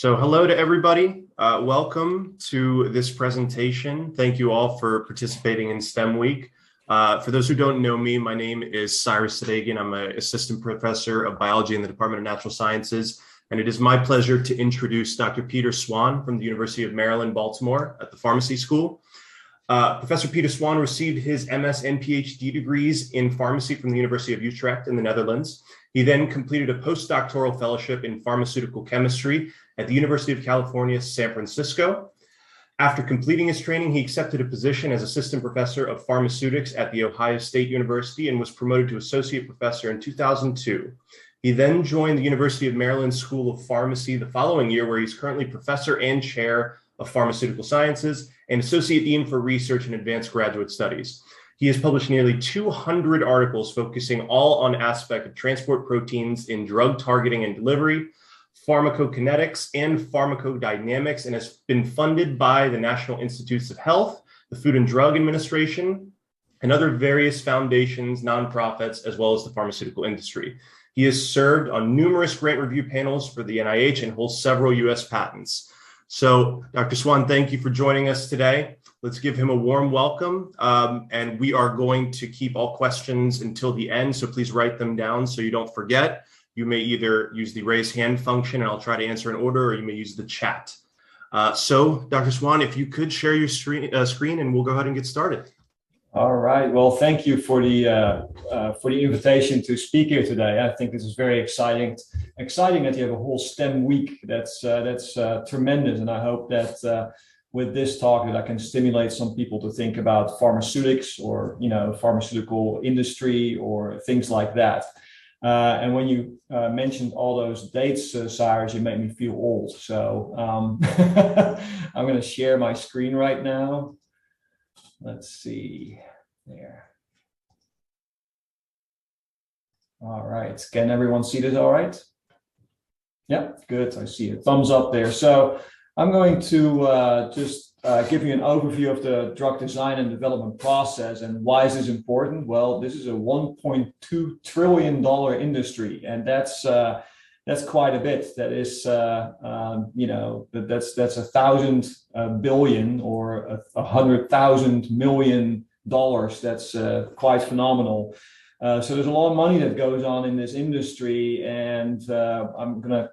So hello to everybody. Welcome to this presentation. Thank you all for participating in STEM Week. For those who don't know me, my name is Cyrus Sadagian. I'm an assistant professor of biology in the Department of Natural Sciences. And it is my pleasure to introduce Dr. Peter Swann from the University of Maryland, Baltimore at the Pharmacy School. Professor Peter Swann received his MS and PhD degrees in pharmacy from the University of Utrecht in the Netherlands. He then completed a postdoctoral fellowship in pharmaceutical chemistry at the University of California, San Francisco. After completing his training, he accepted a position as assistant professor of pharmaceutics at the Ohio State University and was promoted to associate professor in 2002. He then joined the University of Maryland School of Pharmacy the following year, where he's currently professor and chair of pharmaceutical sciences and associate dean for research and advanced graduate studies. He has published nearly 200 articles focusing all on aspects of transport proteins in drug targeting and delivery, pharmacokinetics, and pharmacodynamics, and has been funded by the National Institutes of Health, the Food and Drug Administration, and other various foundations, nonprofits, as well as the pharmaceutical industry. He has served on numerous grant review panels for the NIH and holds several US patents. So, Dr. Swann, thank you for joining us today. Let's give him a warm welcome. And we are going to keep all questions until the end, so please write them down so you don't forget. You may either use the raise hand function and I'll try to answer in order, or you may use the chat. So, Dr. Swann, if you could share your screen and we'll go ahead and get started. All right. Well, thank you for the invitation to speak here today. I think this is very exciting. Exciting that you have a whole STEM week. That's tremendous, and I hope that with this talk that I can stimulate some people to think about pharmaceutics or pharmaceutical industry or things like that. And when you mentioned all those dates, Cyrus, you made me feel old. So I'm going to share my screen right now. Let's see there. All right. Can everyone see this all right? Yeah, good. I see a thumbs up there. So I'm going to just give you an overview of the drug design and development process. And why is this important? Well, this is a $1.2 trillion industry, and that's quite a bit. That is, that's 1,000 billion or 100,000 million dollars. That's quite phenomenal. So there's a lot of money that goes on in this industry, and I'm going to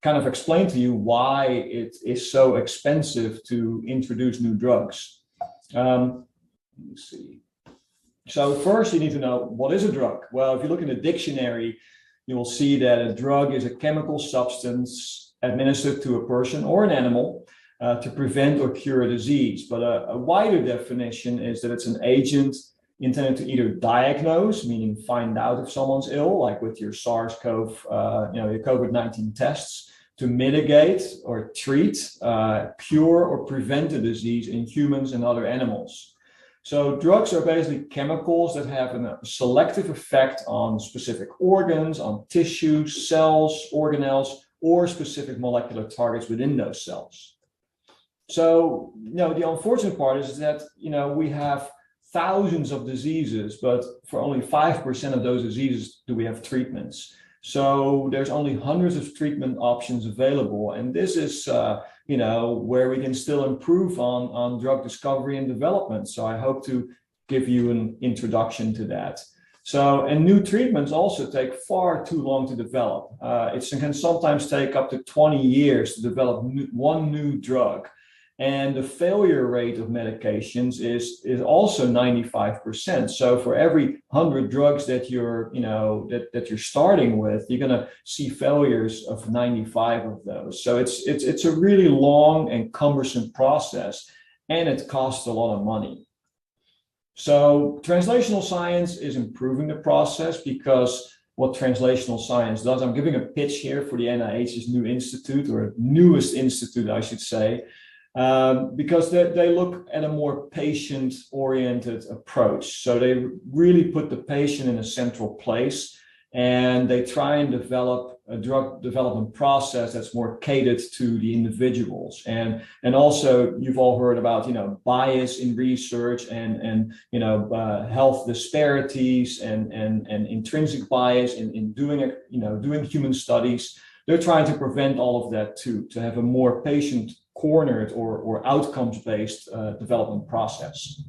kind of explain to you why it is so expensive to introduce new drugs. Let me see. So first, you need to know, what is a drug? Well, if you look in the dictionary, you will see that a drug is a chemical substance administered to a person or an animal to prevent or cure a disease. But a wider definition is that it's an agent intended to either diagnose, meaning find out if someone's ill, like with your SARS-CoV, your COVID-19 tests, to mitigate or treat, cure or prevent a disease in humans and other animals. So drugs are basically chemicals that have a selective effect on specific organs, on tissues, cells, organelles, or specific molecular targets within those cells. So, the unfortunate part is that, we have thousands of diseases, but for only 5% of those diseases do we have treatments. So there's only hundreds of treatment options available. And this is, where we can still improve on drug discovery and development. So I hope to give you an introduction to that. So, and new treatments also take far too long to develop. It can sometimes take up to 20 years to develop one new drug. And the failure rate of medications is also 95%. So for every 100 drugs that you're starting with, you're going to see failures of 95 of those. So it's a really long and cumbersome process, and it costs a lot of money. So translational science is improving the process, because what translational science does, I'm giving a pitch here for the NIH's new institute, or newest institute, I should say. Because they look at a more patient-oriented approach. So they really put the patient in a central place, and they try and develop a drug development process that's more catered to the individuals. And also, you've all heard about bias in research and health disparities and intrinsic bias in doing human studies. they're trying to prevent all of that too, to have a more patient-cornered or outcomes-based development process.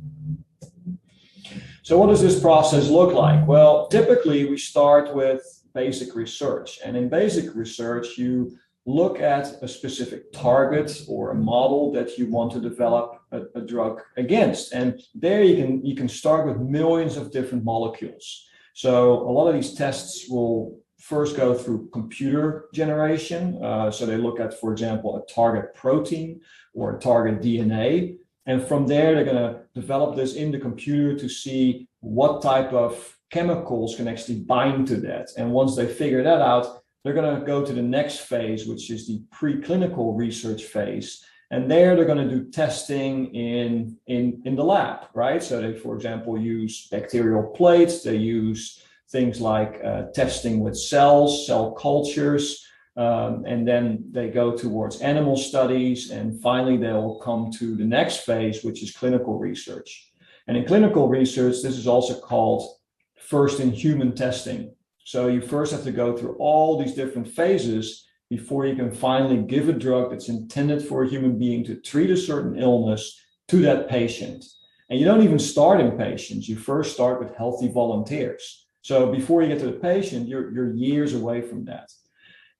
So what does this process look like? Well, typically we start with basic research. And in basic research, you look at a specific target or a model that you want to develop a drug against. And there you can start with millions of different molecules. So a lot of these tests will first go through computer generation. So they look at, for example, a target protein or a target DNA. And from there, they're going to develop this in the computer to see what type of chemicals can actually bind to that. And once they figure that out, they're going to go to the next phase, which is the preclinical research phase. And there they're going to do testing in the lab, right? So they, for example, use bacterial plates. They use things like testing with cells, cell cultures. And then they go towards animal studies. And finally, they'll come to the next phase, which is clinical research. And in clinical research, this is also called first in human testing. So you first have to go through all these different phases before you can finally give a drug that's intended for a human being to treat a certain illness to that patient. And you don't even start in patients. You first start with healthy volunteers. So before you get to the patient, you're years away from that.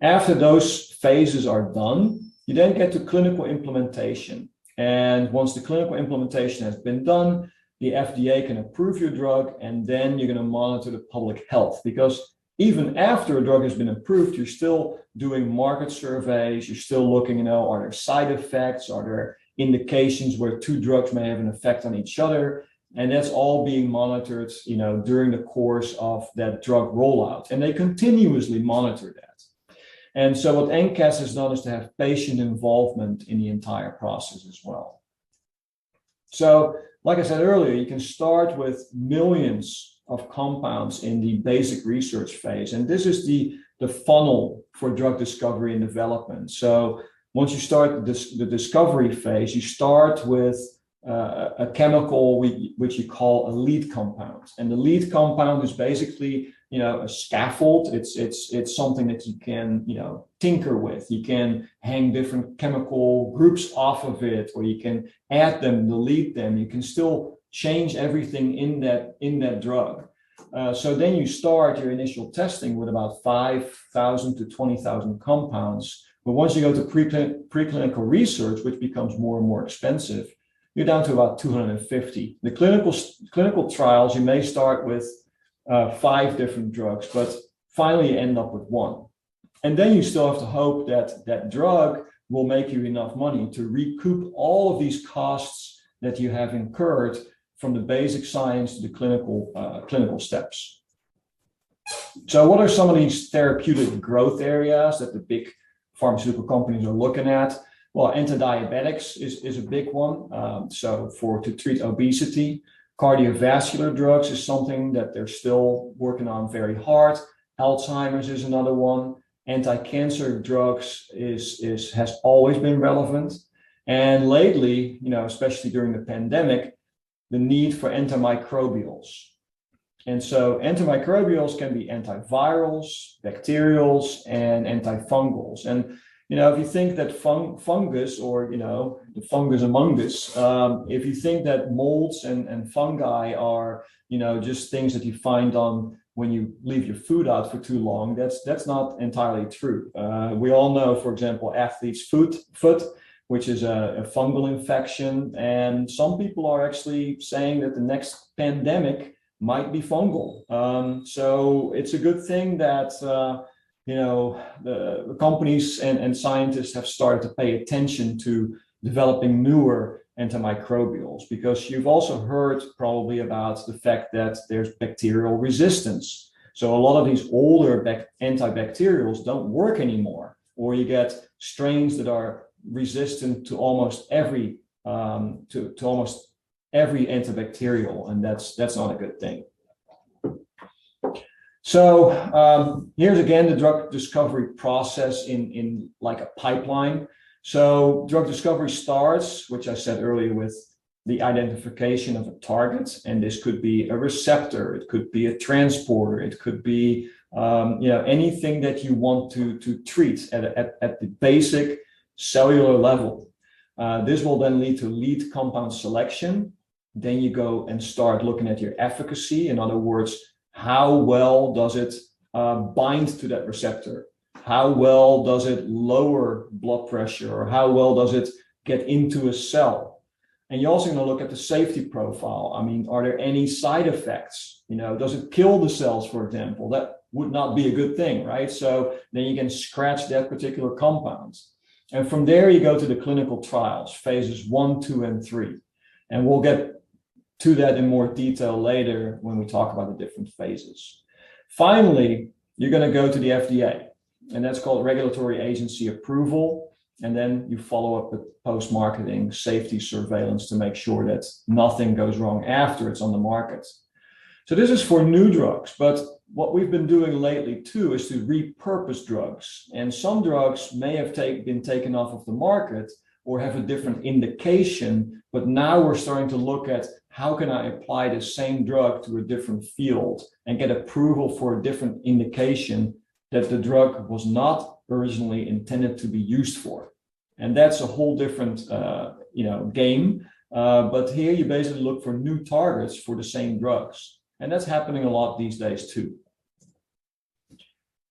After those phases are done, you then get to clinical implementation. And once the clinical implementation has been done, the FDA can approve your drug, and then you're going to monitor the public health. Because even after a drug has been approved, you're still doing market surveys. You're still looking, are there side effects? Are there indications where two drugs may have an effect on each other? And that's all being monitored, during the course of that drug rollout. And they continuously monitor that. And so what NCAS has done is to have patient involvement in the entire process as well. So, like I said earlier, you can start with millions of compounds in the basic research phase. And this is the funnel for drug discovery and development. So once you start the discovery phase, you start with a chemical which you call a lead compound. And the lead compound is basically, a scaffold. It's something that you can, tinker with. You can hang different chemical groups off of it, or you can add them, delete them. You can still change everything in that drug. So then you start your initial testing with about 5,000 to 20,000 compounds. But once you go to preclinical research, which becomes more and more expensive, you're down to about 250. The clinical trials, you may start with 5 different drugs, but finally you end up with 1. And then you still have to hope that that drug will make you enough money to recoup all of these costs that you have incurred from the basic science to the clinical steps. So what are some of these therapeutic growth areas that the big pharmaceutical companies are looking at? Well, anti-diabetics is a big one. So to treat obesity. Cardiovascular drugs is something that they're still working on very hard. Alzheimer's is another one. Anti-cancer drugs has always been relevant. And lately, especially during the pandemic, the need for antimicrobials. And so antimicrobials can be antivirals, bacterials, and antifungals. And if you think that fungus, or the fungus among us, if you think that molds and fungi are just things that you find on when you leave your food out for too long, that's not entirely true. We all know, for example, athlete's foot, which is a fungal infection, and some people are actually saying that the next pandemic might be fungal. So it's a good thing that the companies and scientists have started to pay attention to developing newer antimicrobials, because you've also heard probably about the fact that there's bacterial resistance. So a lot of these older antibacterials don't work anymore, or you get strains that are resistant to almost every almost every antibacterial, and that's not a good thing. So here's again the drug discovery process in like a pipeline. So drug discovery starts, which I said earlier, with the identification of a target, and this could be a receptor, it could be a transporter, it could be anything that you want to treat at the basic cellular level. This will then lead to lead compound selection. Then you go and start looking at your efficacy. In other words, how well does it bind to that receptor? How well does it lower blood pressure? Or how well does it get into a cell? And you're also going to look at the safety profile. I mean, are there any side effects? Does it kill the cells, for example? That would not be a good thing, right? So then you can scratch that particular compound. And from there, you go to the clinical trials, phases 1, 2, and 3. And we'll get to that in more detail later when we talk about the different phases. Finally, you're going to go to the FDA, and that's called regulatory agency approval. And then you follow up with post-marketing safety surveillance to make sure that nothing goes wrong after it's on the market. So this is for new drugs, but what we've been doing lately too is to repurpose drugs. And some drugs may have been taken off of the market or have a different indication, but now we're starting to look at how can I apply the same drug to a different field and get approval for a different indication that the drug was not originally intended to be used for. And that's a whole different game. But here you basically look for new targets for the same drugs. And that's happening a lot these days too.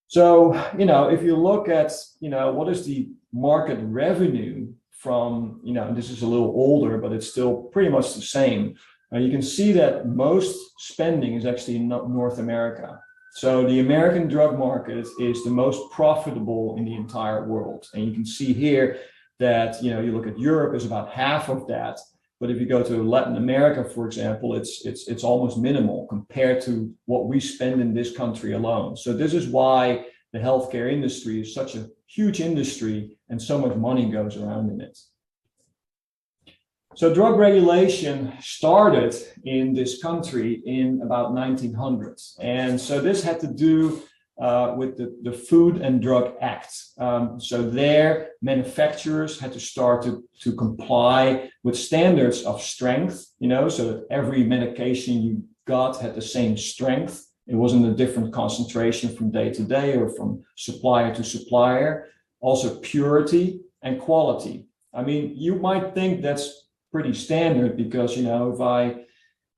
So, if you look at, what is the market revenue from, this is a little older, but it's still pretty much the same. You can see that most spending is actually in North America. So the American drug market is the most profitable in the entire world. And you can see here that, you look at Europe is about half of that. But if you go to Latin America, for example, it's almost minimal compared to what we spend in this country alone. So this is why the healthcare industry is such a huge industry and so much money goes around in it. So drug regulation started in this country in about 1900s. And so this had to do with the Food and Drug Act. So there, manufacturers had to start to comply with standards of strength, so that every medication you got had the same strength. It wasn't a different concentration from day to day or from supplier to supplier. Also purity and quality. I mean, you might think that's pretty standard because, if I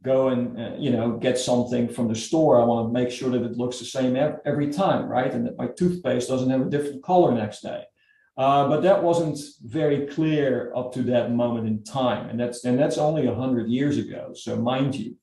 go and, get something from the store, I want to make sure that it looks the same every time, right? And that my toothpaste doesn't have a different color next day. But that wasn't very clear up to that moment in time. And that's only 100 years ago. So mind you.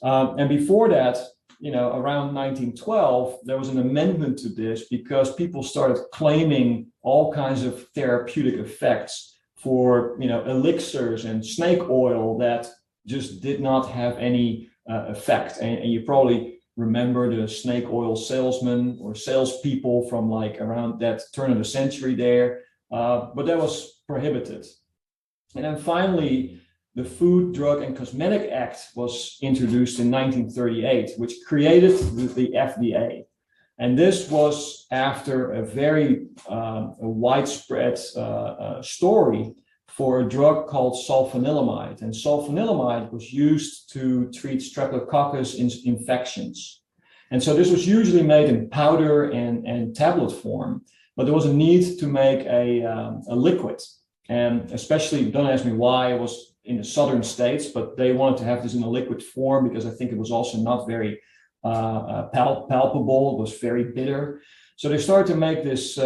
And before that, around 1912, there was an amendment to this because people started claiming all kinds of therapeutic effects for, elixirs and snake oil that just did not have any effect. And you probably remember the snake oil salesmen or salespeople from like around that turn of the century there, but that was prohibited. And then finally, the Food, Drug, and Cosmetic Act was introduced in 1938, which created the FDA. And this was after a very widespread story for a drug called sulfanilamide. And sulfanilamide was used to treat Streptococcus infections. And so this was usually made in powder and tablet form, but there was a need to make a liquid. And especially, don't ask me why, it was in the southern states, but they wanted to have this in a liquid form because I think it was also not very palpable. It was very bitter. So they started to make this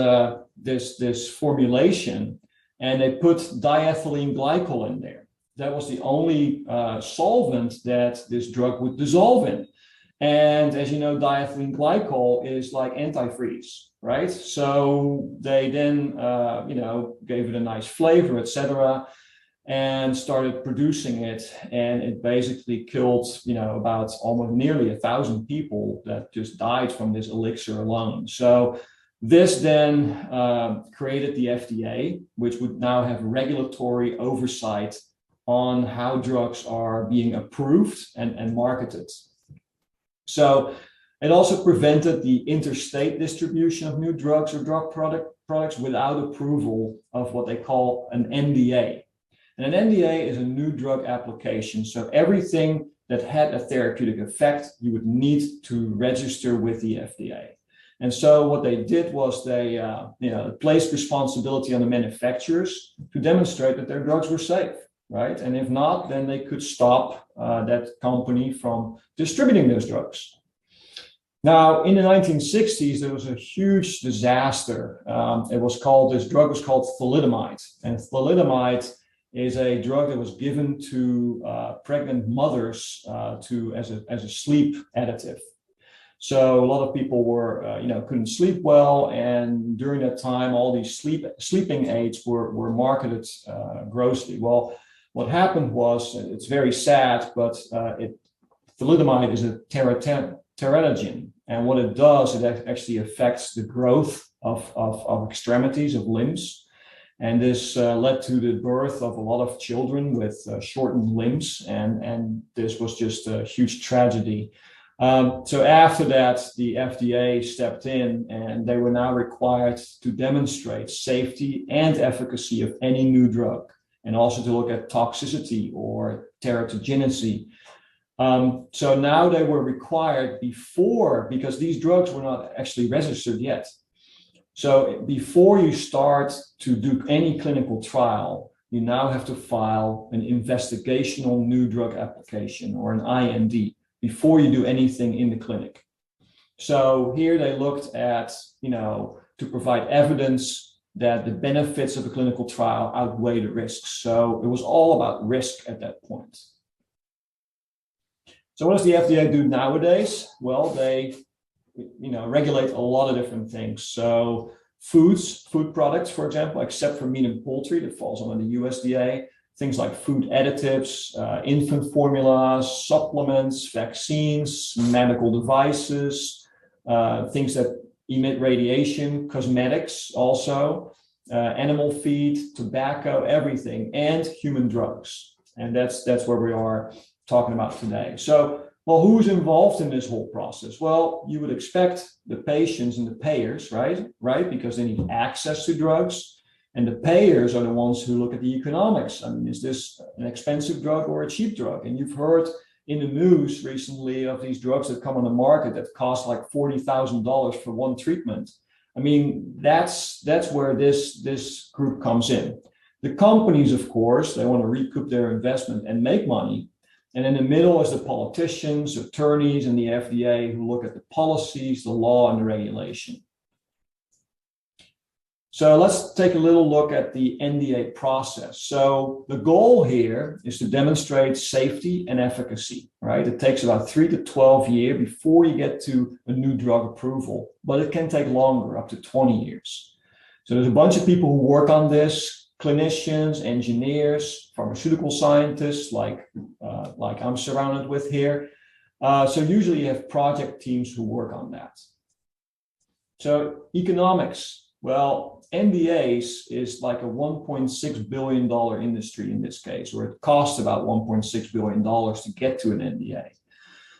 formulation, and they put diethylene glycol in there. That was the only solvent that this drug would dissolve in. And as you know, diethylene glycol is like antifreeze, right? So they then, gave it a nice flavor, etc., and started producing it. And it basically killed, about almost nearly 1,000 people that just died from this elixir alone. So this then created the FDA, which would now have regulatory oversight on how drugs are being approved and marketed. So it also prevented the interstate distribution of new drugs or drug products without approval of what they call an NDA. And an NDA is a new drug application. So everything that had a therapeutic effect, you would need to register with the FDA. And so what they did was they placed responsibility on the manufacturers to demonstrate that their drugs were safe, right? And if not, then they could stop that company from distributing those drugs. Now, in the 1960s, there was a huge disaster. This drug was called thalidomide. And thalidomide is a drug that was given to pregnant mothers as a sleep additive. So a lot of people were, couldn't sleep well, and during that time, all these sleeping aids were marketed grossly. Well, what happened was, it's very sad, but thalidomide is a teratogen, and what it does, it actually affects the growth of extremities, of limbs, and this led to the birth of a lot of children with shortened limbs, and this was just a huge tragedy. So after that, the FDA stepped in, and they were now required to demonstrate safety and efficacy of any new drug, and also to look at toxicity or teratogenicity. So now they were required because these drugs were not actually registered yet. So before you start to do any clinical trial, you now have to file an investigational new drug application, or an IND, before you do anything in the clinic. So here they looked at, to provide evidence that the benefits of a clinical trial outweigh the risks. So it was all about risk at that point. So what does the FDA do nowadays? Well, they, regulate a lot of different things. So food products, for example, except for meat and poultry, that falls under the USDA. Things like food additives, infant formulas, supplements, vaccines, medical devices, things that emit radiation, cosmetics also, animal feed, tobacco, everything, and human drugs. And that's where we are talking about today. So, well, who's involved in this whole process? Well, you would expect the patients and the payers, right? Because they need access to drugs. And the payers are the ones who look at the economics. I mean, is this an expensive drug or a cheap drug? And you've heard in the news recently of these drugs that come on the market that cost like $40,000 for one treatment. I mean, that's where this group comes in. The companies, of course, they want to recoup their investment and make money. And in the middle is the politicians, attorneys, and the FDA who look at the policies, the law, and the regulation. So let's take a little look at the NDA process. So the goal here is to demonstrate safety and efficacy, right? It takes about 3 to 12 years before you get to a new drug approval, but it can take longer, up to 20 years. So there's a bunch of people who work on this, clinicians, engineers, pharmaceutical scientists, like I'm surrounded with here. So usually you have project teams who work on that. So economics. Well, NDAs is like a $1.6 billion industry in this case, or it costs about $1.6 billion to get to an NDA.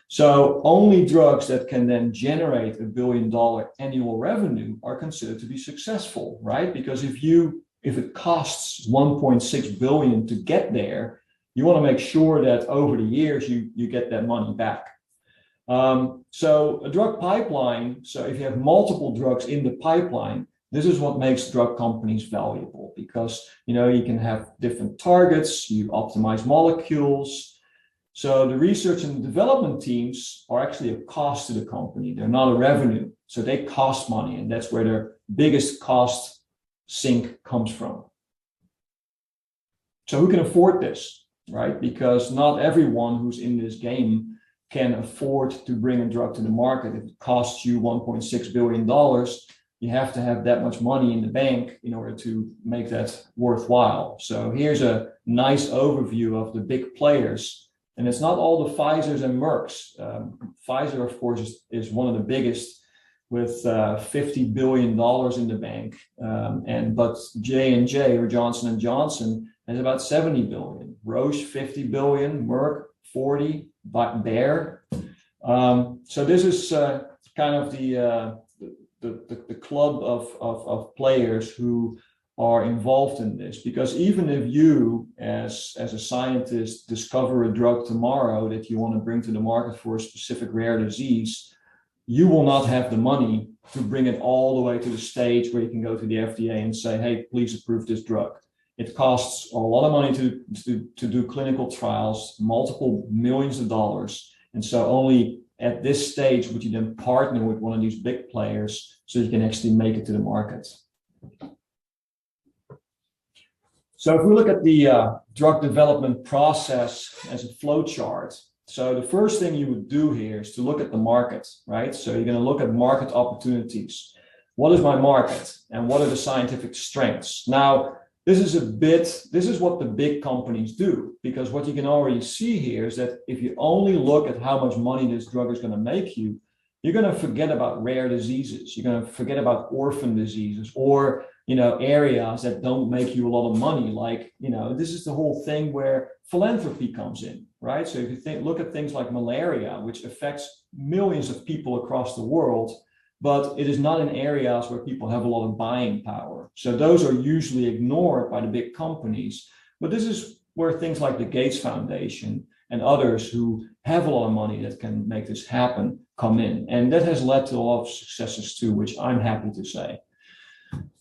So only drugs that can then generate $1 billion annual revenue are considered to be successful, right? Because if it costs $1.6 billion to get there, you want to make sure that over the years you get that money back. So a drug pipeline, so if you have multiple drugs in the pipeline, this is what makes drug companies valuable, because you can have different targets, you optimize molecules. So the research and development teams are actually a cost to the company. They're not a revenue. So they cost money, and that's where their biggest cost sink comes from. So who can afford this, right? Because not everyone who's in this game can afford to bring a drug to the market. If it costs you $1.6 billion, you have to have that much money in the bank in order to make that worthwhile. So here's a nice overview of the big players. And it's not all the Pfizers and Mercks. Pfizer, of course, is one of the biggest with $50 billion in the bank. But J&J, or Johnson & Johnson, has about 70 billion. Roche, 50 billion. Merck, 40. Bayer. So this is kind of the club of players who are involved in this, because even if you as a scientist discover a drug tomorrow that you want to bring to the market for a specific rare disease, you will not have the money to bring it all the way to the stage where you can go to the FDA and say, hey, please approve this drug. It costs a lot of money to do clinical trials, multiple millions of dollars. And so only at this stage would you then partner with one of these big players so you can actually make it to the market. So if we look at the drug development process as a flow chart, so the first thing you would do here is to look at the market, right? So you're going to look at market opportunities. What is my market and what are the scientific strengths? Now, this is what the big companies do, because what you can already see here is that if you only look at how much money this drug is going to make you, you're going to forget about rare diseases. You're going to forget about orphan diseases or, areas that don't make you a lot of money. Like, this is the whole thing where philanthropy comes in, right? So if you look at things like malaria, which affects millions of people across the world, but it is not in areas where people have a lot of buying power. So those are usually ignored by the big companies. But this is where things like the Gates Foundation and others who have a lot of money that can make this happen come in. And that has led to a lot of successes too, which I'm happy to say.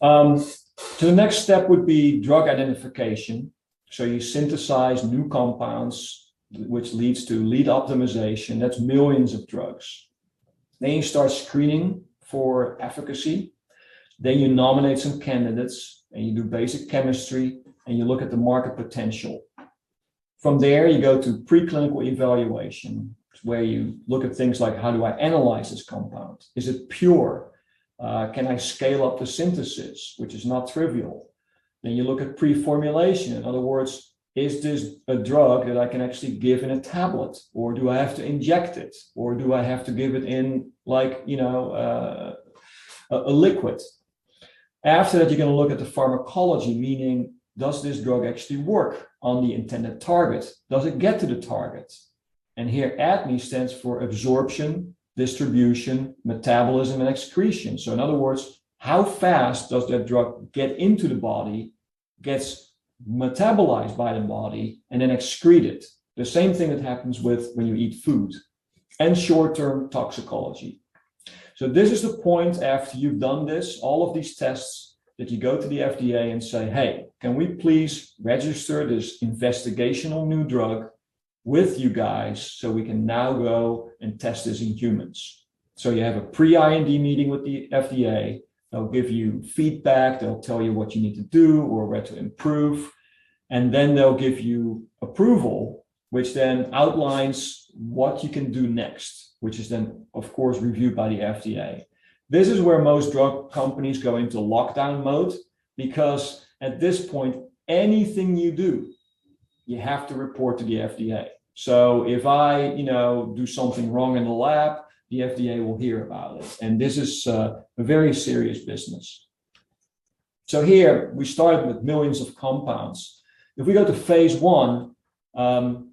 So the next step would be drug identification. So you synthesize new compounds, which leads to lead optimization. That's millions of drugs. Then you start screening for efficacy. Then you nominate some candidates and you do basic chemistry and you look at the market potential. From there, you go to preclinical evaluation, where you look at things like, how do I analyze this compound? Is it pure? Can I scale up the synthesis, which is not trivial? Then you look at pre-formulation. In other words, is this a drug that I can actually give in a tablet, or do I have to inject it, or do I have to give it in like, a liquid? After that, you're going to look at the pharmacology, meaning, does this drug actually work on the intended target? Does it get to the target? And here ADME stands for absorption, distribution, metabolism, and excretion. So in other words, how fast does that drug get into the body, gets metabolized by the body, and then excreted? The same thing that happens with when you eat food. And short-term toxicology. So this is the point after you've done this, all of these tests, that you go to the FDA and say, hey, can we please register this investigational new drug with you guys so we can now go and test this in humans? So you have a pre-IND meeting with the FDA. They'll give you feedback. They'll tell you what you need to do or where to improve. And then they'll give you approval, which then outlines what you can do next, which is then, of course, reviewed by the FDA. This is where most drug companies go into lockdown mode, because at this point, anything you do, you have to report to the FDA. So if I, do something wrong in the lab, the FDA will hear about it. And this is a very serious business. So here we started with millions of compounds. If we go to phase 1,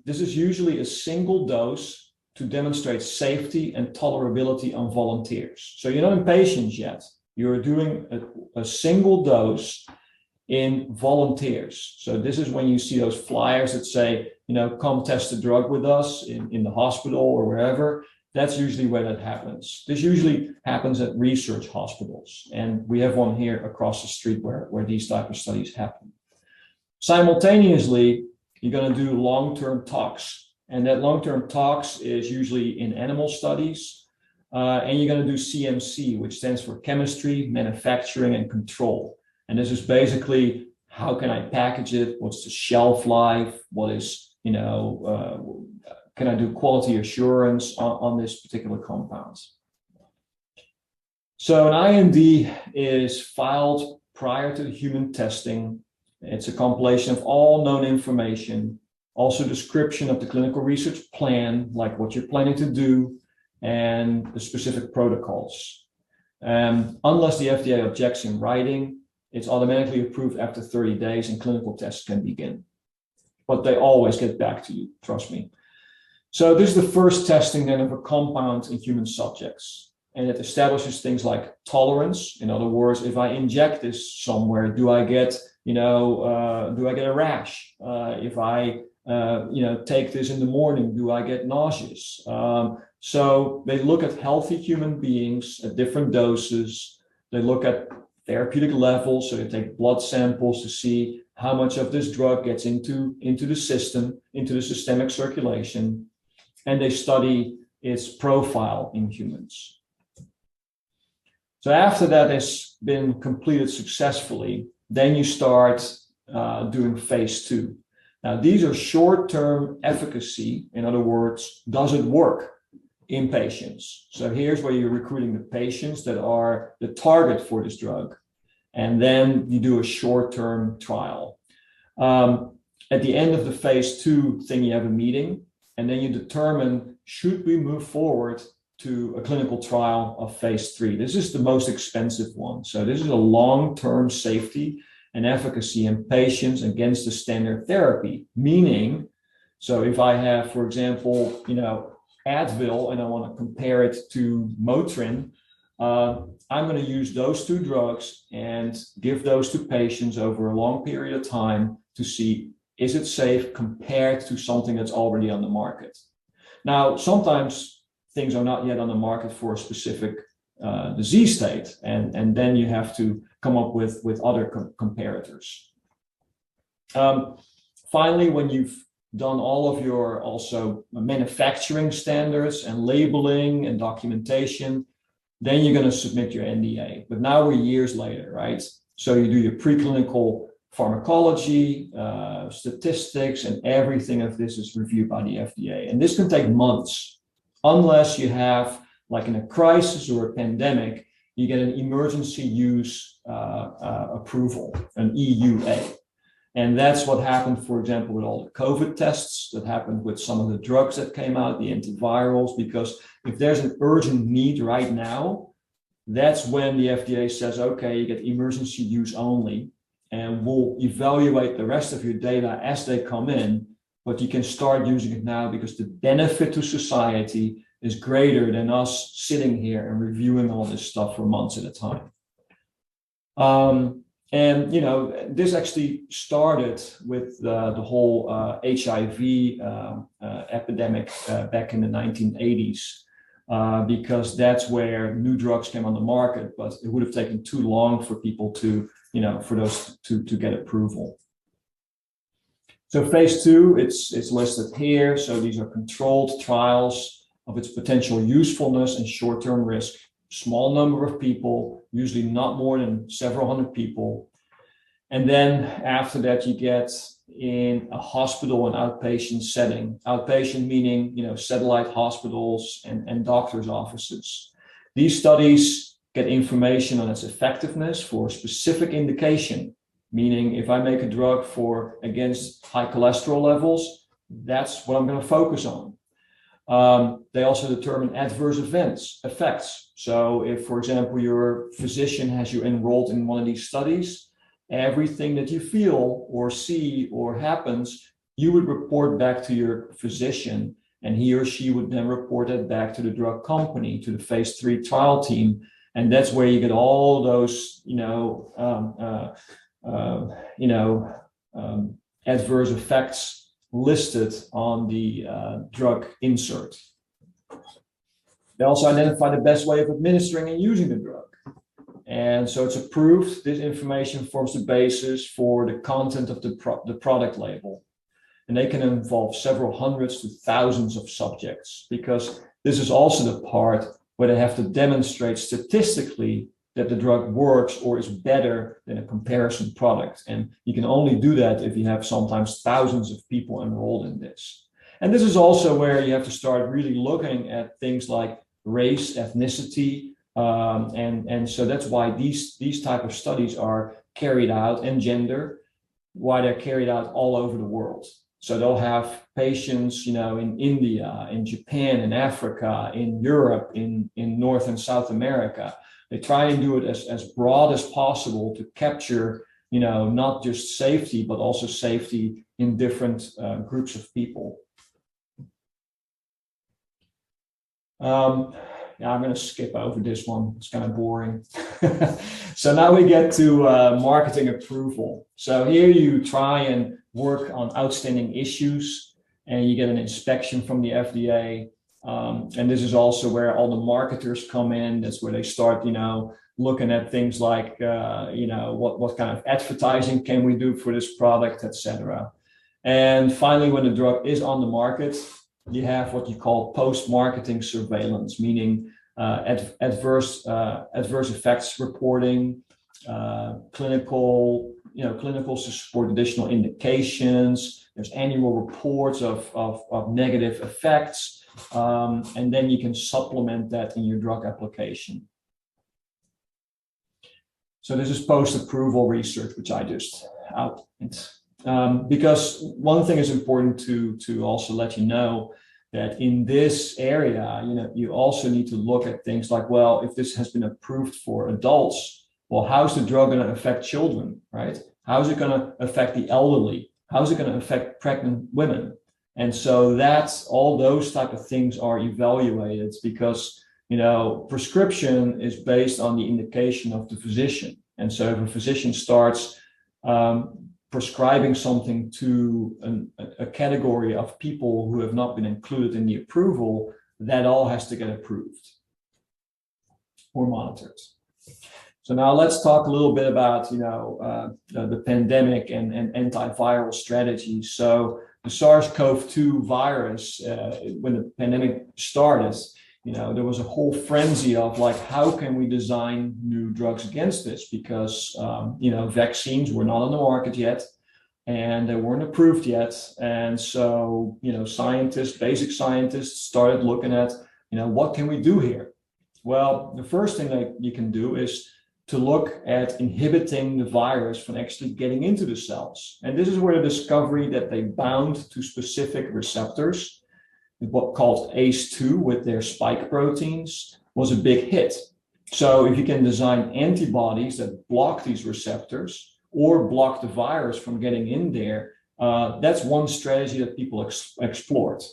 this is usually a single dose to demonstrate safety and tolerability on volunteers. So you're not in patients yet. You're doing a single dose in volunteers. So this is when you see those flyers that say, come test the drug with us in the hospital or wherever. That's usually where that happens. This usually happens at research hospitals. And we have one here across the street where these type of studies happen. Simultaneously, you're going to do long-term tox. And that long-term tox is usually in animal studies. And you're going to do CMC, which stands for chemistry, manufacturing, and control. And this is basically, how can I package it? What's the shelf life? What is, can I do quality assurance on this particular compound? So an IND is filed prior to the human testing. It's a compilation of all known information, also description of the clinical research plan, like what you're planning to do, and the specific protocols. Unless the FDA objects in writing, it's automatically approved after 30 days and clinical tests can begin. But they always get back to you, trust me. So this is the first testing then of a compound in human subjects. and it establishes things like tolerance. In other words, if I inject this somewhere, do I get a rash? If I take this in the morning, do I get nauseous? So they look at healthy human beings at different doses. They look at therapeutic levels, so they take blood samples to see how much of this drug gets into the system, into the systemic circulation, and they study its profile in humans. So after that has been completed successfully, then you start doing phase 2. Now, these are short-term efficacy. In other words, does it work in patients? So here's where you're recruiting the patients that are the target for this drug. And then you do a short-term trial. At the end of the phase 2 thing, you have a meeting, and then you determine, should we move forward to a clinical trial of phase 3? This is the most expensive one. So this is a long-term safety and efficacy in patients against the standard therapy. Meaning, so if I have, for example, Advil, and I want to compare it to Motrin, I'm going to use those two drugs and give those to patients over a long period of time to see, is it safe compared to something that's already on the market? Now, sometimes things are not yet on the market for a specific disease state, and then you have to come up with other comparators. Finally, when you've done all of your also manufacturing standards and labeling and documentation, then you're going to submit your NDA. But now we're years later, right? So you do your preclinical pharmacology, statistics, and everything of this is reviewed by the FDA. And this can take months, unless you have, like in a crisis or a pandemic, you get an emergency use approval, an EUA. And that's what happened, for example, with all the COVID tests, that happened with some of the drugs that came out, the antivirals, because if there's an urgent need right now, that's when the FDA says, okay, you get emergency use only, and we'll evaluate the rest of your data as they come in, but you can start using it now because the benefit to society is greater than us sitting here and reviewing all this stuff for months at a time. And this actually started with the whole HIV epidemic back in the 1980s, because that's where new drugs came on the market, but it would have taken too long for people to, for those to get approval. So phase 2, it's listed here. So these are controlled trials of its potential usefulness and short-term risk. Small number of people, usually not more than several hundred people. And then after that, you get in a hospital and outpatient setting. Outpatient meaning, satellite hospitals and doctors' offices. These studies get information on its effectiveness for a specific indication, meaning if I make a drug against high cholesterol levels, that's what I'm going to focus on. They also determine adverse effects. So if, for example, your physician has you enrolled in one of these studies, everything that you feel or see or happens, you would report back to your physician, and he or she would then report it back to the drug company, to the phase 3 trial team. And that's where you get all those, adverse effects listed on the drug insert. They also identify the best way of administering and using the drug. And so it's approved. This information forms the basis for the content of the product label. And they can involve several hundreds to thousands of subjects, because this is also the part where they have to demonstrate statistically that the drug works or is better than a comparison product. And you can only do that if you have sometimes thousands of people enrolled in this. And this is also where you have to start really looking at things like race, ethnicity, and so that's why these type of studies are carried out, and gender, why they're carried out all over the world. So they'll have patients, in India, in Japan, in Africa, in Europe, in North and South America. They try and do it as broad as possible to capture, not just safety, but also safety in different groups of people. Yeah, I'm going to skip over this one. It's kind of boring. So now we get to marketing approval. So here you try and work on outstanding issues, and you get an inspection from the FDA. And this is also where all the marketers come in. That's where they start, looking at things like, what kind of advertising can we do for this product, etc. And finally, when the drug is on the market, you have what you call post-marketing surveillance, meaning adverse effects reporting, clinical to support additional indications. There's annual reports of negative effects, and then you can supplement that in your drug application. So this is post-approval research, which I just outlined. Because one thing is important to also let you know that in this area, you also need to look at things like, well, if this has been approved for adults, well, how's the drug going to affect children, right? How's it going to affect the elderly? How's it going to affect pregnant women? And so that's all those type of things are evaluated because, prescription is based on the indication of the physician. And so if a physician starts prescribing something to a category of people who have not been included in the approval, that all has to get approved or monitored. So now let's talk a little bit about, the pandemic and antiviral strategies. So the SARS-CoV-2 virus, when the pandemic started, there was a whole frenzy of like, how can we design new drugs against this? Because, vaccines were not on the market yet and they weren't approved yet. And so, basic scientists started looking at, what can we do here? Well, the first thing that you can do is to look at inhibiting the virus from actually getting into the cells. And this is where the discovery that they bound to specific receptors, what called ACE2 with their spike proteins, was a big hit. So if you can design antibodies that block these receptors or block the virus from getting in there, that's one strategy that people explored.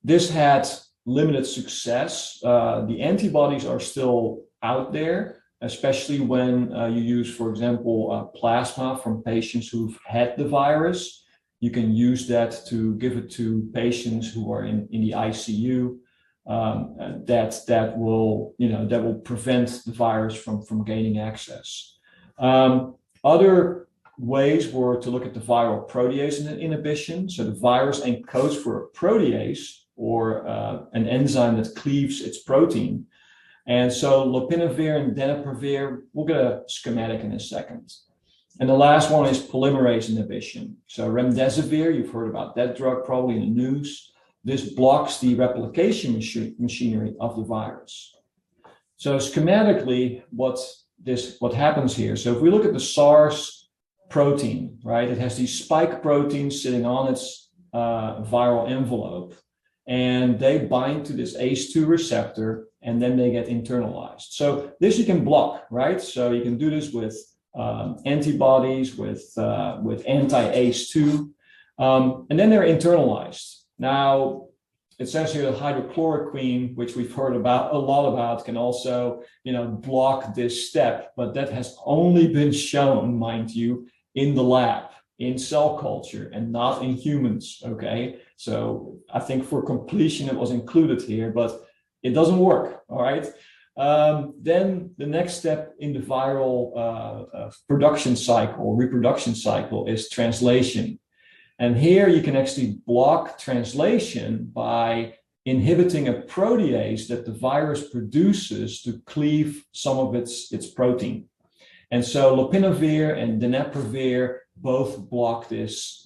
This had limited success. The antibodies are still out there, especially when you use, for example, plasma from patients who've had the virus. You can use that to give it to patients who are in the ICU. That will prevent the virus from gaining access. Other ways were to look at the viral protease inhibition. So the virus encodes for a protease or an enzyme that cleaves its protein. And so lopinavir and tenofovir, we'll get a schematic in a second. And the last one is polymerase inhibition. So remdesivir, you've heard about that drug probably in the news. This blocks the replication machinery of the virus. So schematically, what happens here? So if we look at the SARS protein, right, it has these spike proteins sitting on its viral envelope, and they bind to this ACE2 receptor, and then they get internalized. So this you can block, right? So you can do this with antibodies, with anti-ACE2, and then they're internalized. Now, it says here that hydrochloroquine, which we've heard about a lot about, can also, block this step, but that has only been shown, mind you, in the lab, in cell culture, and not in humans. Okay, so I think for completion it was included here, but it doesn't work. All right. Then the next step in the viral reproduction cycle is translation. And here you can actually block translation by inhibiting a protease that the virus produces to cleave some of its protein. And so lopinavir and tenofovir both block this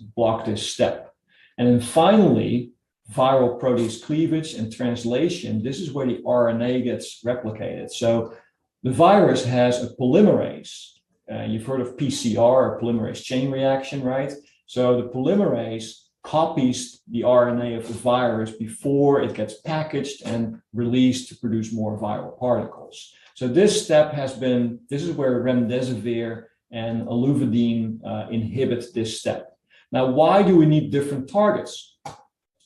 step. And then finally, viral protease cleavage and translation, this is where the RNA gets replicated. So the virus has a polymerase. You've heard of PCR, a polymerase chain reaction, right? So the polymerase copies the RNA of the virus before it gets packaged and released to produce more viral particles. So this step this is where remdesivir and alluvidine inhibit this step. Now, why do we need different targets?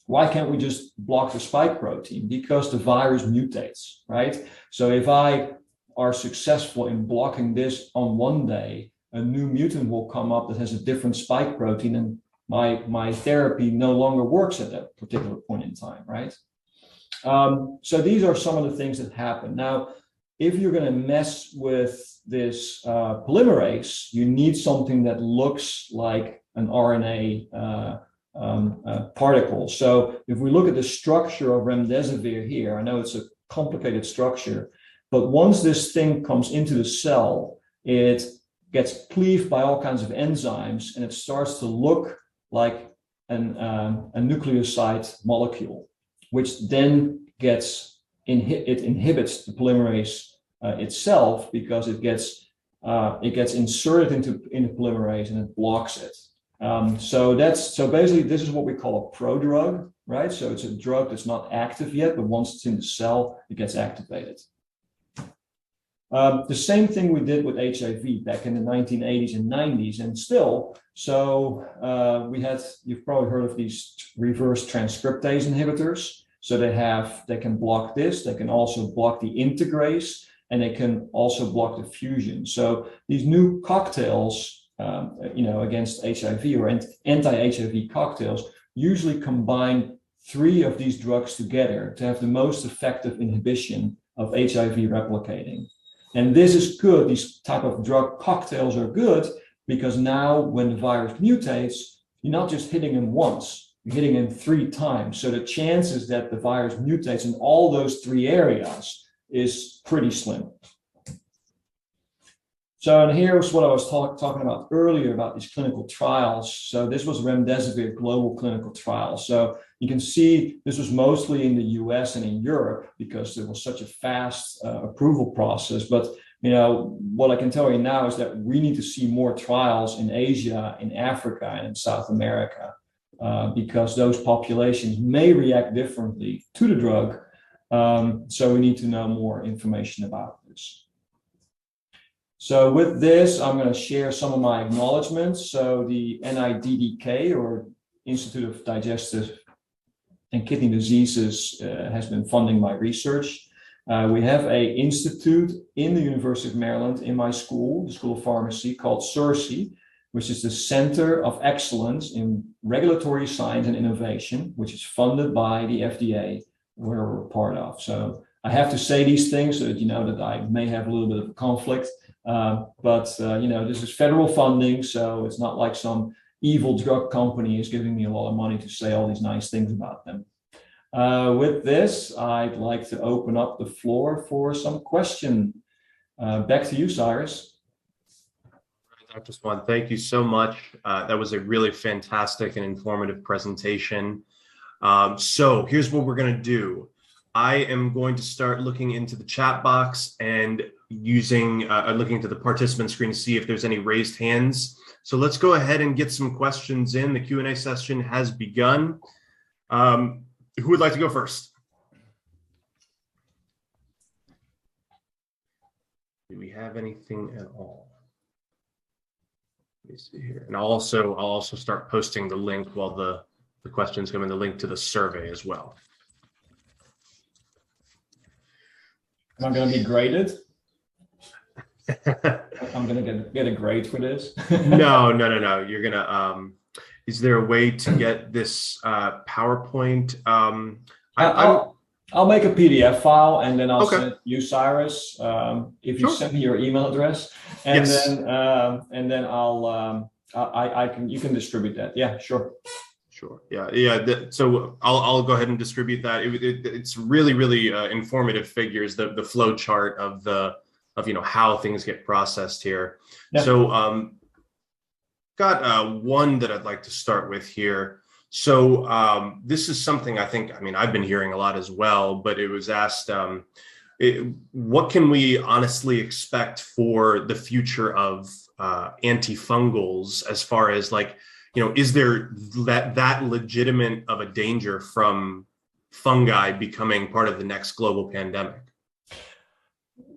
why can't we just block the spike protein? Because the virus mutates, right? So if I are successful in blocking this on one day, a new mutant will come up that has a different spike protein, and my therapy no longer works at that particular point in time, right? So these are some of the things that happen. Now, if you're going to mess with this polymerase, you need something that looks like an RNA particle. So if we look at the structure of remdesivir here, I know it's a complicated structure, but once this thing comes into the cell, it gets cleaved by all kinds of enzymes, and it starts to look like a nucleoside molecule, which then it inhibits the polymerase itself, because it gets inserted into polymerase and it blocks it. So basically this is what we call a prodrug, right? So it's a drug that's not active yet, but once it's in the cell, it gets activated. The same thing we did with HIV back in the 1980s and 90s, and still. So you've probably heard of these reverse transcriptase inhibitors. So they can block this. They can also block the integrase, and they can also block the fusion. So these new cocktails, against HIV or anti-HIV cocktails, usually combine 3 of these drugs together to have the most effective inhibition of HIV replicating. And this is good. These type of drug cocktails are good because now when the virus mutates, you're not just hitting him once, you're hitting him 3 times. So the chances that the virus mutates in all those 3 areas is pretty slim. So and here's what I was talking about earlier about these clinical trials. So this was remdesivir global clinical trial. So you can see this was mostly in the US and in Europe because there was such a fast approval process. But what I can tell you now is that we need to see more trials in Asia, in Africa, and in South America because those populations may react differently to the drug. So we need to know more information about this. So with this, I'm going to share some of my acknowledgements. So the NIDDK, or Institute of Digestive and Kidney Diseases, has been funding my research. We have an institute in the University of Maryland in my school, the School of Pharmacy, called CERSI, which is the Center of Excellence in Regulatory Science and Innovation, which is funded by the FDA, where we're part of. So I have to say these things so that you know that I may have a little bit of a conflict. But this is federal funding, so it's not like some evil drug company is giving me a lot of money to say all these nice things about them. With this, I'd like to open up the floor for some question. Back to you, Cyrus. Dr. Swan, thank you so much. That was a really fantastic and informative presentation. So here's what we're going to do. I am going to start looking into the chat box and looking into the participant screen to see if there's any raised hands. So let's go ahead and get some questions in. The Q&A session has begun. Who would like to go first? Do we have anything at all? Let me see here. And I'll also start posting the link while the questions come in, the link to the survey as well. Am I going to be graded? I'm going to get a grade for this. No. You're going to, is there a way to get this PowerPoint? I'll make a PDF file and then I'll send it to you, Cyrus, if you send me your email address, and yes. then you can distribute that. Yeah, sure. Sure. Yeah. So I'll go ahead and distribute that. It's really informative figures. The flow chart of how things get processed here. Yeah. So got one that I'd like to start with here. So this is something I've been hearing a lot as well. But it was asked, what can we honestly expect for the future of antifungals as far as is there that legitimate of a danger from fungi becoming part of the next global pandemic?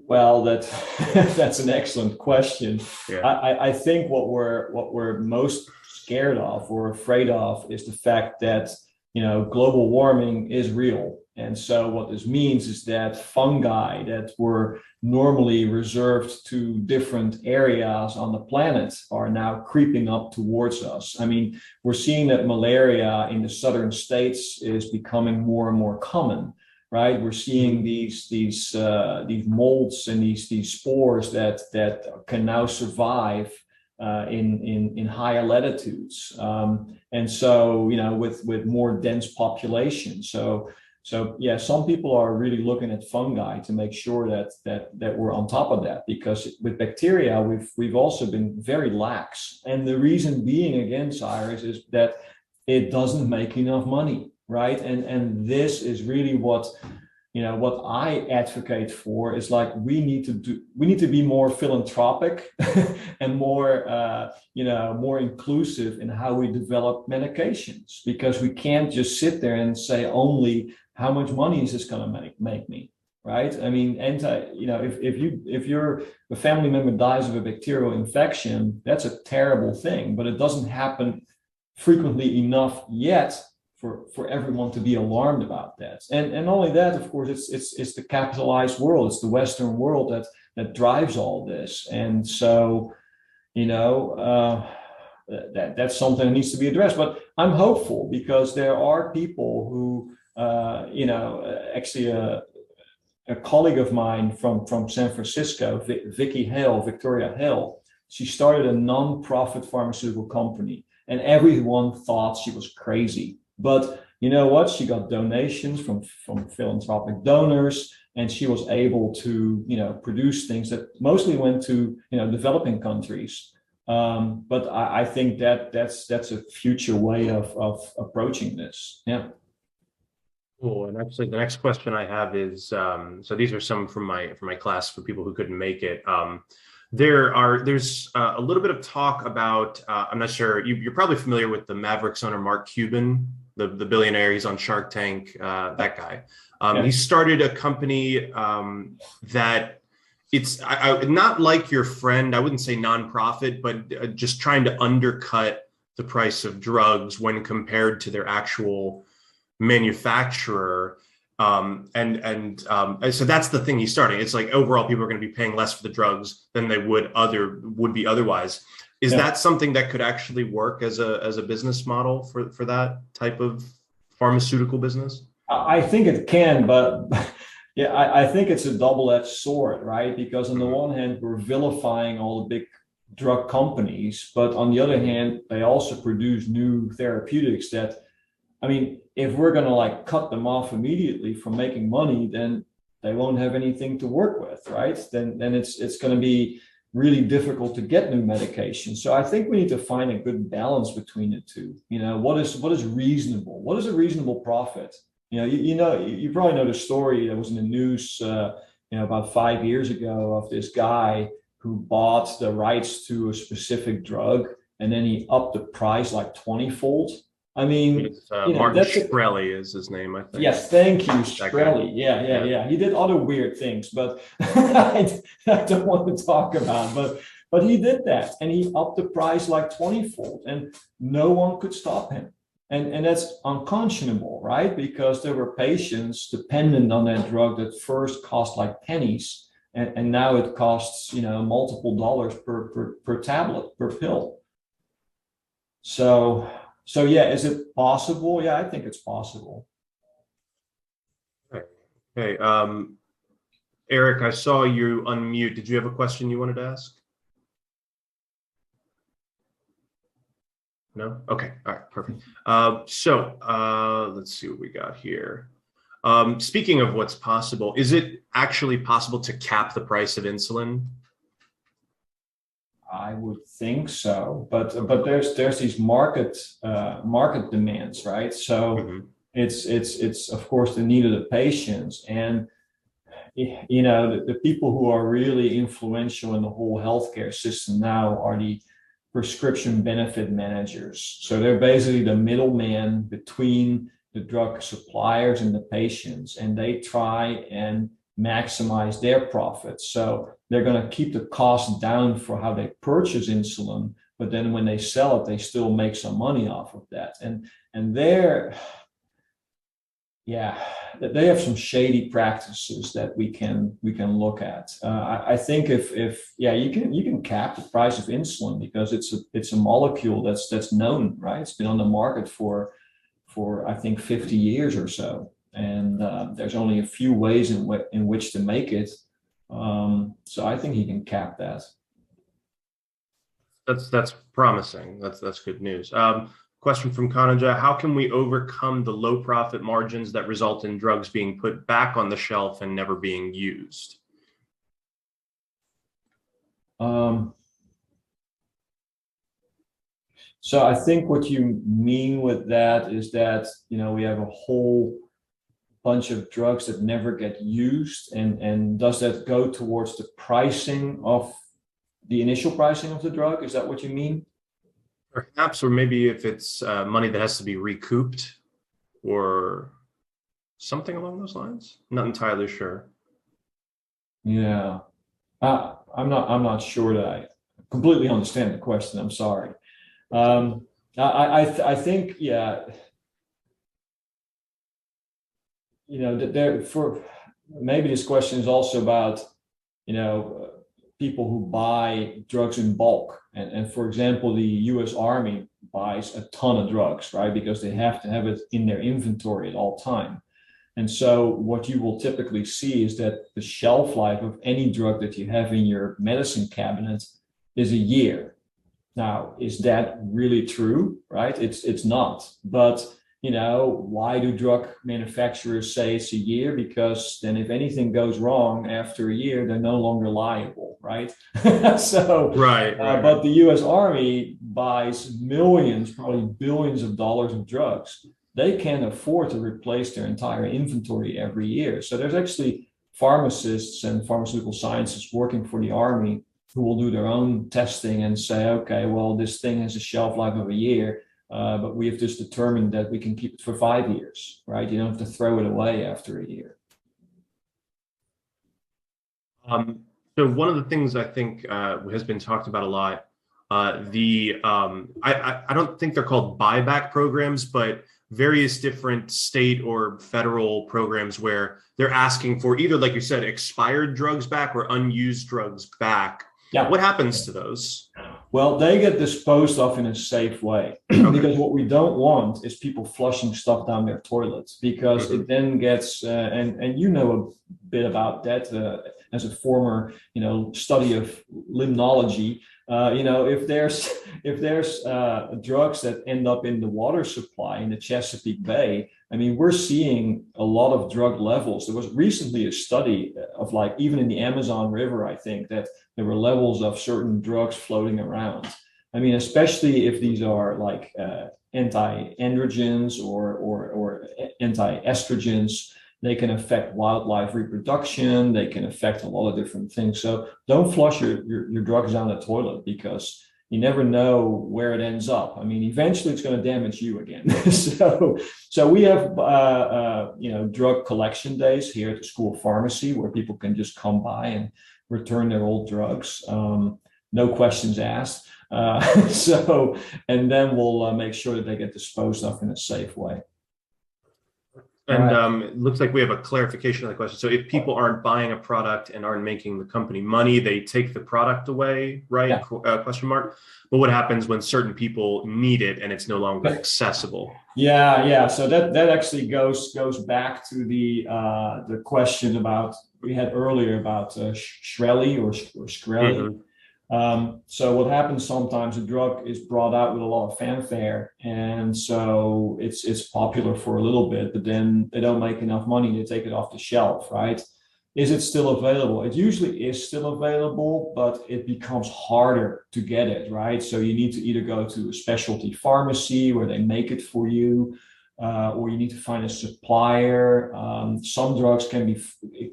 Well, that's an excellent question. Yeah. I think what we're most scared of or afraid of is the fact that global warming is real. And so what this means is that fungi that were normally reserved to different areas on the planet are now creeping up towards us. I mean, we're seeing that malaria in the southern states is becoming more and more common, right? We're seeing these molds and these spores that can now survive in higher latitudes, and so with more dense population. So yeah, some people are really looking at fungi to make sure that we're on top of that, because with bacteria we've also been very lax. And the reason being, again, Cyrus, is that it doesn't make enough money, right? And this is really what I advocate for, is like we need to be more philanthropic and more inclusive in how we develop medications, because we can't just sit there and say only how much money is this going to make me, right? I mean, if your a family member dies of a bacterial infection, that's a terrible thing, but it doesn't happen frequently enough yet for everyone to be alarmed about that. And not only that, of course, it's the capitalized world, it's the Western world that drives all this. And so, that's something that needs to be addressed. But I'm hopeful, because there are people who, actually a colleague of mine from San Francisco, Victoria Hale, she started a non-profit pharmaceutical company, and everyone thought she was crazy. But you know what? She got donations from philanthropic donors, and she was able to, produce things that mostly went to, developing countries. But I think that's a future way of approaching this. Yeah. Cool. And actually, the next question I have is, so these are some from my class for people who couldn't make it. There's a little bit of talk about, I'm not sure, you're probably familiar with the Mavericks owner, Mark Cuban, the billionaire. He's on Shark Tank, that guy. Yeah. He started a company that it's not like your friend, I wouldn't say nonprofit, but just trying to undercut the price of drugs when compared to their actual manufacturer. So that's the thing he's starting. It's like overall people are going to be paying less for the drugs than they would be otherwise. Is that something that could actually work as a business model for that type of pharmaceutical business? I think it can, but yeah, I think it's a double-edged sword, right? Because on the one hand, we're vilifying all the big drug companies, but on the other hand, they also produce new therapeutics that, I mean, if we're going to cut them off immediately from making money, then they won't have anything to work with, right? Then it's going to be really difficult to get new medications. So I think we need to find a good balance between the two. What is reasonable? What is a reasonable profit? You probably know the story that was in the news, about 5 years ago, of this guy who bought the rights to a specific drug, and then he upped the price 20-fold. I mean, Martin Shkreli is his name, I think. Yes, thank you, Shkreli. Yeah. He did other weird things, but I don't want to talk about. But he did that, and he upped the price 20-fold, and no one could stop him. And that's unconscionable, right? Because there were patients dependent on that drug that first cost pennies, and now it costs multiple dollars per tablet, per pill. So yeah, is it possible? Yeah, I think it's possible. Okay. Eric, I saw you unmute. Did you have a question you wanted to ask? No? Okay. All right. Perfect. So let's see what we got here. Speaking of what's possible, is it actually possible to cap the price of insulin? I would think so, but there's these market demands, right? So it's of course the need of the patients, and the people who are really influential in the whole healthcare system now are the prescription benefit managers. So they're basically the middleman between the drug suppliers and the patients, and they try and maximize their profits. So they're going to keep the cost down for how they purchase insulin, but then when they sell it, they still make some money off of that. And there, yeah, they have some shady practices that we can look at. I think if yeah, you can cap the price of insulin because it's a molecule that's known, right? It's been on the market for I think 50 years or so, and there's only a few ways in which to make it. So I think he can cap that. That's promising. That's good news. Question from Kanaja: how can we overcome the low profit margins that result in drugs being put back on the shelf and never being used? So I think what you mean with that is that, we have a whole bunch of drugs that never get used, and does that go towards the pricing of the initial pricing of the drug? Is that what you mean? Perhaps, or maybe if it's money that has to be recouped or something along those lines. I'm not entirely sure. Yeah, I'm not sure that I completely understand the question. I'm sorry. I think, yeah, there for maybe this question is also about, people who buy drugs in bulk. And for example, the US Army buys a ton of drugs, right? Because they have to have it in their inventory at all time. And so what you will typically see is that the shelf life of any drug that you have in your medicine cabinet is a year. Now, is that really true, right? It's not. But why do drug manufacturers say it's a year? Because then if anything goes wrong after a year, they're no longer liable, right? So, right. But the US Army buys millions, probably billions of dollars of drugs. They can't afford to replace their entire inventory every year. So there's actually pharmacists and pharmaceutical scientists working for the Army who will do their own testing and say, okay, well, this thing has a shelf life of a year. But we have just determined that we can keep it for 5 years, right? You don't have to throw it away after a year. So one of the things I think has been talked about a lot, I don't think they're called buyback programs, but various different state or federal programs where they're asking for either, like you said, expired drugs back or unused drugs back. Yeah. What happens to those? Well, they get disposed of in a safe way because what we don't want is people flushing stuff down their toilets, because it then gets, and you know a bit about that as a former, study of limnology. If there's drugs that end up in the water supply in the Chesapeake Bay, I mean, we're seeing a lot of drug levels. There was recently a study of, like, even in the Amazon River, I think, that there were levels of certain drugs floating around. I mean, especially if these are like anti-androgens or anti-estrogens, they can affect wildlife reproduction. They can affect a lot of different things. So don't flush your drugs down the toilet, because you never know where it ends up. I mean, eventually it's going to damage you again. So we have, drug collection days here at the School of Pharmacy where people can just come by and return their old drugs. No questions asked. And then we'll make sure that they get disposed of in a safe way. And it looks like we have a clarification of the question. So if people aren't buying a product and aren't making the company money, they take the product away, right? Yeah. Question mark. But what happens when certain people need it and it's no longer accessible? Yeah. So that actually goes back to the question about we had earlier about Shkreli or Shkreli. So what happens sometimes, a drug is brought out with a lot of fanfare, and so it's popular for a little bit, but then they don't make enough money to take it off the shelf, right? Is it still available? It usually is still available, but it becomes harder to get it, right? So you need to either go to a specialty pharmacy where they make it for you, or you need to find a supplier. Some drugs can be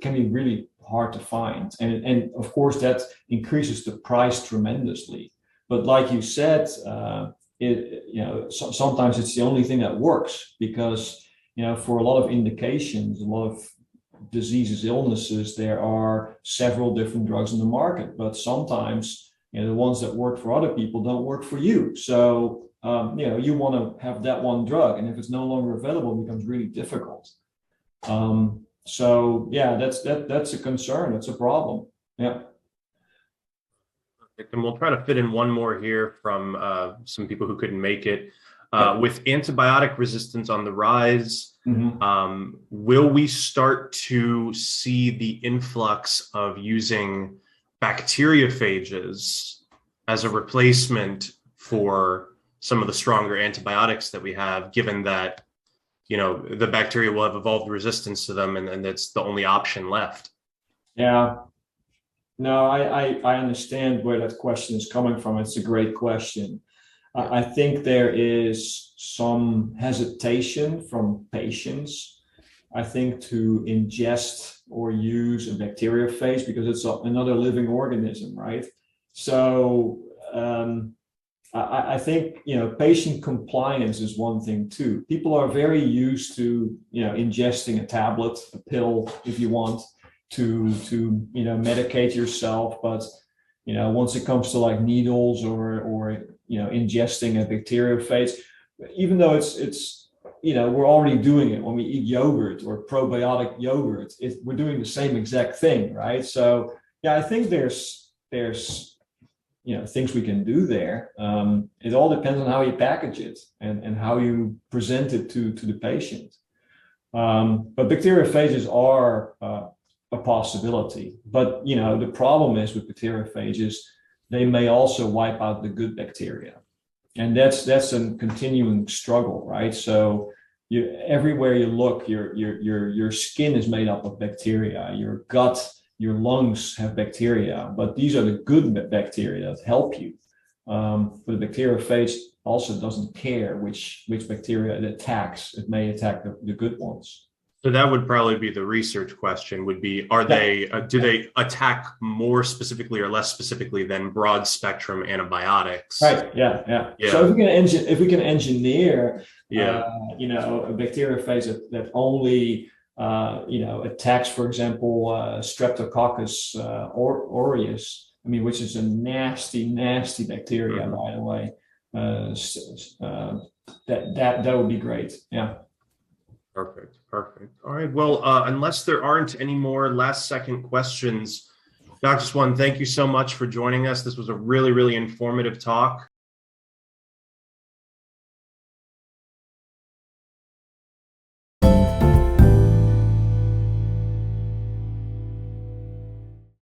really hard to find, and of course that increases the price tremendously. But like you said, sometimes it's the only thing that works, because for a lot of indications, a lot of diseases, illnesses, there are several different drugs in the market, but sometimes the ones that work for other people don't work for you. So you want to have that one drug, and if it's no longer available, it becomes really difficult. So yeah, that's a concern. It's a problem. Yeah. And we'll try to fit in one more here from some people who couldn't make it. With antibiotic resistance on the rise, will we start to see the influx of using bacteriophages as a replacement for some of the stronger antibiotics that we have, given that, you know, the bacteria will have evolved resistance to them, and that's the only option left? Yeah. No, I understand where that question is coming from. It's a great question. I think there is some hesitation from patients, I think, to ingest or use a bacteriophage because it's another living organism, right? So I think, you know, patient compliance is one thing too. People are very used to, you know, ingesting a tablet, a pill, if you want, to you know, medicate yourself. But, you know, once it comes to like needles or you know, ingesting a bacteriophage, even though it's you know, we're already doing it when we eat yogurt or probiotic yogurt, we're doing the same exact thing, right? So yeah, I think there's you know, things we can do there. It all depends on how you package it and how you present it to the patient. But bacteriophages are a possibility. But, you know, the problem is with bacteriophages, they may also wipe out the good bacteria. And that's a continuing struggle, right? So everywhere you look, your skin is made up of bacteria, your gut, your lungs have bacteria, but these are the good bacteria that help you. But the bacteriophage also doesn't care which bacteria it attacks. It may attack the good ones. So that would probably be the research question, would be, are they, do they attack more specifically or less specifically than broad spectrum antibiotics? Right, yeah. So if we can engineer, you know, a bacteriophage that only, you know, attacks, for example, Streptococcus aureus, I mean, which is a nasty bacteria, by the way, that would be great, yeah. Perfect. All right. Well, unless there aren't any more last second questions, Dr. Swann, thank you so much for joining us. This was a really, really informative talk.